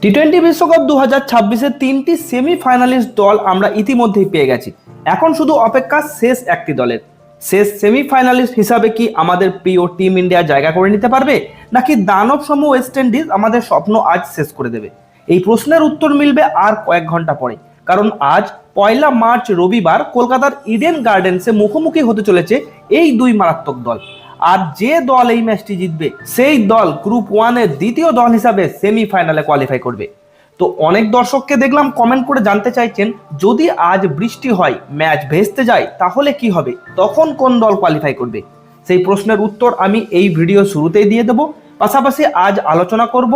টি-20 বিশ্বকাপ 2026-এর 3টি সেমিফাইনালিস্ট দল আমরা ইতিমধ্যেই পেয়ে গেছি। এখন শুধু অপেক্ষা শেষ একটি দলের। শেষ সেমিফাইনালিস্ট হিসাবে কি আমাদের প্রিয় টিম ইন্ডিয়া জায়গা করে নিতে পারবে, নাকি দানব সম ওয়েস্ট ইন্ডিজ আমাদের স্বপ্ন আজ শেষ করে দেবে? এই প্রশ্নের উত্তর মিলবে আর কয়েক ঘন্টা পরে, কারণ আজ 1 মার্চ রবিবার কলকাতার ইডেন গার্ডেন্সে মুখোমুখি হতে চলেছে এই দুই মারাত্মক দল। আর যে দল এই ম্যাচটি জিতবে সেই দল গ্রুপ 1-এর দ্বিতীয় দল হিসাবে সেমিফাইনালে কোয়ালিফাই করবে। তো অনেক দর্শককে দেখলাম কমেন্ট করে জানতে চাইছেন, যদি আজ বৃষ্টি হয়, ম্যাচ ভেস্তে যায়, তাহলে কি হবে, তখন কোন দল কোয়ালিফাই করবে? সেই প্রশ্নের উত্তর আমি এই ভিডিও শুরুতেই দিয়ে দেব। পাশাপাশি আজ আলোচনা করব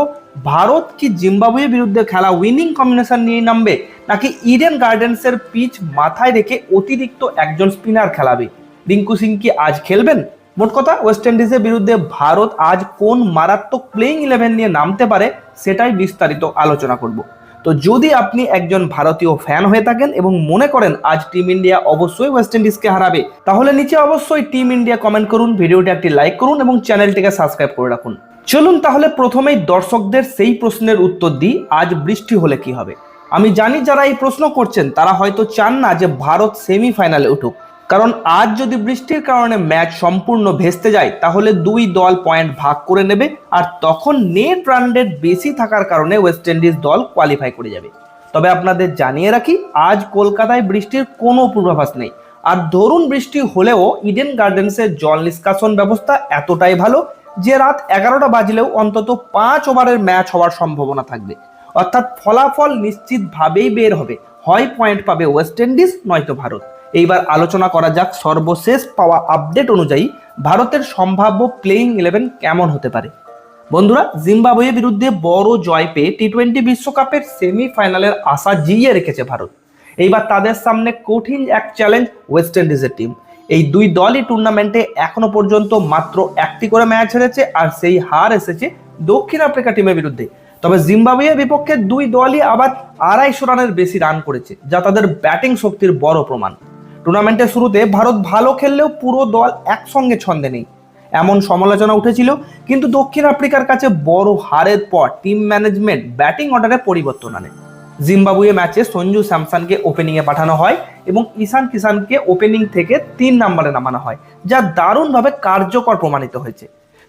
ভারত কি জিম্বাবুয়ের বিরুদ্ধে খেলা উইনিং কম্বিনেশন নিয়ে নামবে, নাকি ইডেন গার্ডেন্সের পিচ মাথায় রেখে অতিরিক্ত একজন স্পিনার খেলাবে। রিঙ্কু সিং কি আজ খেলবেন? মোট কথা, ওয়েস্ট ইন্ডিজের বিরুদ্ধে ভারত আজ কোন মারাত্মক প্লেইং 11 নিয়ে নামতে পারে সেটাই বিস্তারিত আলোচনা করব। তো যদি আপনি একজন ভারতীয় ফ্যান হয়ে থাকেন এবং মনে করেন আজ টিম ইন্ডিয়া অবশ্যই ওয়েস্ট ইন্ডিজকে হারাবে, তাহলে নিচে অবশ্যই টিম ইন্ডিয়া কমেন্ট করুন, ভিডিওটি একটি লাইক করুন এবং চ্যানেলটিকে সাবস্ক্রাইব করে রাখুন। চলুন তাহলে প্রথমেই দর্শকদের সেই প্রশ্নের উত্তর দিই, আজ বৃষ্টি হলে কি হবে। আমি জানি যারা এই প্রশ্ন করছেন তারা হয়তো চান না যে ভারত সেমিফাইনালে উঠুক, কারণ আজ যদি বৃষ্টির কারণে ম্যাচ সম্পূর্ণ ভেস্তে যায় তাহলে দুই দল পয়েন্ট ভাগ করে নেবে, আর তখন নেট রান রেট বেশি থাকার কারণে ওয়েস্ট ইন্ডিজ দল কোয়ালিফাই করে যাবে। তবে আপনাদের জানিয়ে রাখি, আজ কলকাতায় বৃষ্টির কোনো পূর্বাভাস নেই। আর ধরুন বৃষ্টি হলেও ইডেন গার্ডেন্সের জল নিষ্কাশন ব্যবস্থা এতটাই ভালো যে রাত 11টা বাজলেও অন্তত 5 ওভারের ম্যাচ হওয়ার সম্ভাবনা থাকবে। অর্থাৎ ফলাফল নিশ্চিতভাবেই বের হবে, হয় পয়েন্ট পাবে ওয়েস্ট ইন্ডিজ, নয়তো ভারত। এইবার আলোচনা করা যাক সর্বশেষ পাওয়া আপডেট অনুযায়ী ভারতের সম্ভাব্য প্লেইং 11 কেমন হতে পারে। বন্ধুরা, জিম্বাবুয়ের বিরুদ্ধে বড় জয় পেয়ে টি-20 বিশ্বকাপের সেমিফাইনালের আশা জিইয়ে রেখেছে ভারত। এইবার তাদের সামনে কঠিন এক চ্যালেঞ্জ ওয়েস্ট ইন্ডিজের টিম। এই দুই দলই টুর্নামেন্টে এখনো পর্যন্ত মাত্র একটি করে ম্যাচ হেরেছে, আর সেই হার এসেছে দক্ষিণ আফ্রিকা টিমের বিরুদ্ধে। তবে জিম্বাবুয়ের বিপক্ষে দুই দলই আবার 250 রানের বেশি রান করেছে, যা তাদের ব্যাটিং শক্তির বড় প্রমাণ। টুর্নামেন্টের শুরুতে ভারত ভালো খেললেও পুরো দল একসঙ্গে ছন্দে নেই, এমন সমালোচনা উঠেছিল। কিন্তু দক্ষিণ আফ্রিকার কাছে বড় হারের পর টিম ম্যানেজমেন্ট ব্যাটিং অর্ডারে পরিবর্তন আনে। জিম্বাবুয়ে ম্যাচে সঞ্জু স্যামসনকে ওপেনিংয়ে পাঠানো হয় এবং ঈশান কিষানকে ওপেনিং থেকে 3 নম্বরে নামানো হয়, যা দারুণভাবে কার্যকর প্রমাণিত হয়েছে।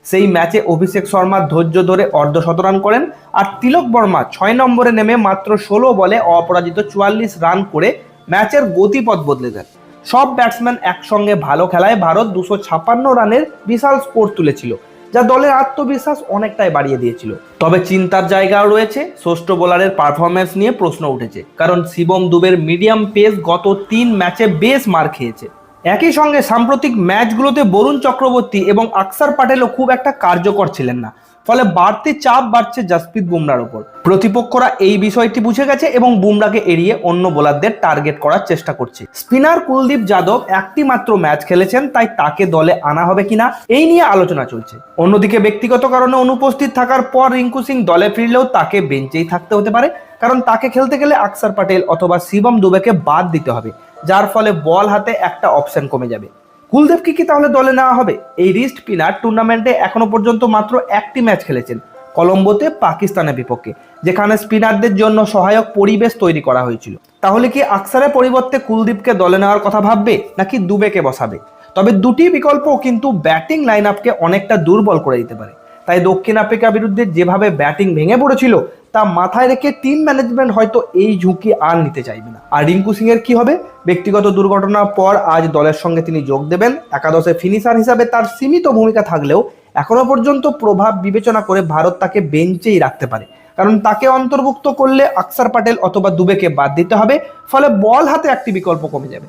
সেই ম্যাচে অভিষেক শর্মা ধৈর্য ধরে অর্ধশতরান করেন, আর তিলক বর্মা 6 নম্বরে নেমে মাত্র 16 বলে অপরাজিত 44 রান করে ম্যাচের গতিপথ বদলে দেন। সব ব্যাটসম্যান একসঙ্গে ভালো খেলায় ভারত 256 রানের বিশাল স্কোর তুলেছিল, যা দলের আত্মবিশ্বাস অনেকটাই বাড়িয়ে দিয়েছিল। তবে চিন্তার জায়গাও রয়েছে, ষষ্ঠ বোলারের পারফরমেন্স নিয়ে প্রশ্ন উঠেছে, কারণ শিবম দুবের মিডিয়াম পেস গত 3 ম্যাচে বেশ মার খেয়েছে। একই সঙ্গে সাম্প্রতিক ম্যাচগুলোতে বরুণ চক্রবর্তী এবং আকসার প্যাটেলও খুব একটা কার্যকর ছিলেন না, ফলে বাড়তি চাপ বাড়ছে জসপ্রীত বুমরার উপর। প্রতিপক্ষরা এই বিষয়টি বুঝে গেছে এবং বুমরাকে এড়িয়ে অন্য বোলারদের টার্গেট করার চেষ্টা করছে। স্পিনার কুলদীপ যাদব একটি মাত্র ম্যাচ খেলেছেন, তাই তাকে দলে আনা হবে কিনা এই নিয়ে আলোচনা চলছে। অন্যদিকে ব্যক্তিগত কারণে অনুপস্থিত থাকার পর রিঙ্কু সিং দলে ফিরলেও তাকে বেঞ্চেই থাকতে হতে পারে, কারণ তাকে খেলতে গেলে আকসার প্যাটেল অথবা শিবম দুবেকে বাদ দিতে হবে, যার ফলে বল হাতে একটা অপশন কমে যাবে। কুলদীপকে কি তাহলে দলে নেওয়া হবে? এই রিস্ট স্পিনার টুর্নামেন্টে এখনো পর্যন্ত মাত্র একটি ম্যাচ খেলেছেন, কলম্বোতে পাকিস্তানের বিপক্ষে, যেখানে স্পিনারদের জন্য সহায়ক পরিবেশ তৈরি করা হয়েছিল। তাহলে কি আকসারের পরিবর্তে কুলদীপকে দলে নেওয়ার কথা ভাববে, নাকি দুবেকে বসাবে? তবে দুটি বিকল্প কিন্তু ব্যাটিং লাইন আপকে অনেকটা দুর্বল করে দিতে পারে। তাই দক্ষিণ আফ্রিকার বিরুদ্ধে যেভাবে ব্যাটিং ভেঙে পড়েছিল তা মাথায় রেখে টিম ম্যানেজমেন্ট হয়তো এই ঝুঁকি আর নিতে চাইবে না। আর রিঙ্কু সিং এর কি হবে? ব্যক্তিগত দুর্ঘটনার পর আজ দলের সঙ্গে তিনি যোগ দেবেন। একাদশে ফিনিশার হিসাবে তার সীমিত ভূমিকা থাকলেও এখনো পর্যন্ত প্রভাব বিবেচনা করে ভারত তাকে বেঞ্চেই রাখতে পারে, কারণ তাকে অন্তর্ভুক্ত করলে আকসার প্যাটেল অথবা দুবেকে বাদ দিতে হবে, ফলে বল হাতে একটি বিকল্প কমে যাবে।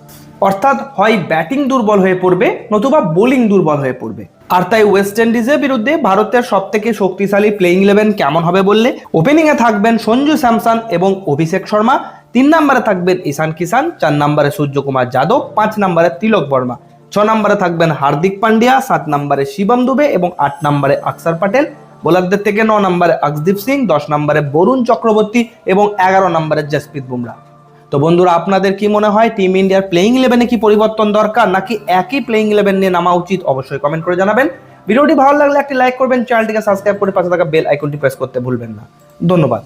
অর্থাৎ হয় ব্যাটিং দুর্বল হয়ে পড়বে, নতুবা বোলিং দুর্বল হয়ে পড়বে। আর তাই ওয়েস্ট ইন্ডিজের বিরুদ্ধে ভারতের সব থেকে শক্তিশালী প্লেইং 11 কেমন হবে বললে, ওপেনিংয়ে থাকবেন সঞ্জু স্যামসন এবং অভিষেক শর্মা, 3 নম্বরে থাকবেন ঈশান কিষান, 4 নম্বরে সূর্যকুমার যাদব, 5 নম্বরে তিলক বর্মা, 6 নম্বরে থাকবেন হার্দিক পান্ডিয়া, 7 নম্বরে শিবম দুবে এবং 8 নম্বরে আকসার প্যাটেল। বোলারদের থেকে 9 নম্বরে আকসদীপ সিং, 10 নম্বরে বরুণ চক্রবর্তী এবং 11 নম্বরে জসপ্রীত বুমরা। তো বন্ধুরা, আপনাদের কি মনে হয় টিম ইন্ডিয়ার প্লেইং 11-এ কি পরিবর্তন দরকার, নাকি একই প্লেইং 11 নিয়ে নামা উচিত? অবশ্যই কমেন্ট করে জানাবেন। ভিডিওটি ভালো লাগলে একটি লাইক করবেন, চ্যানেলটিকে সাবস্ক্রাইব করে পাশে থাকা বেল আইকনটি প্রেস করতে ভুলবেন না। ধন্যবাদ।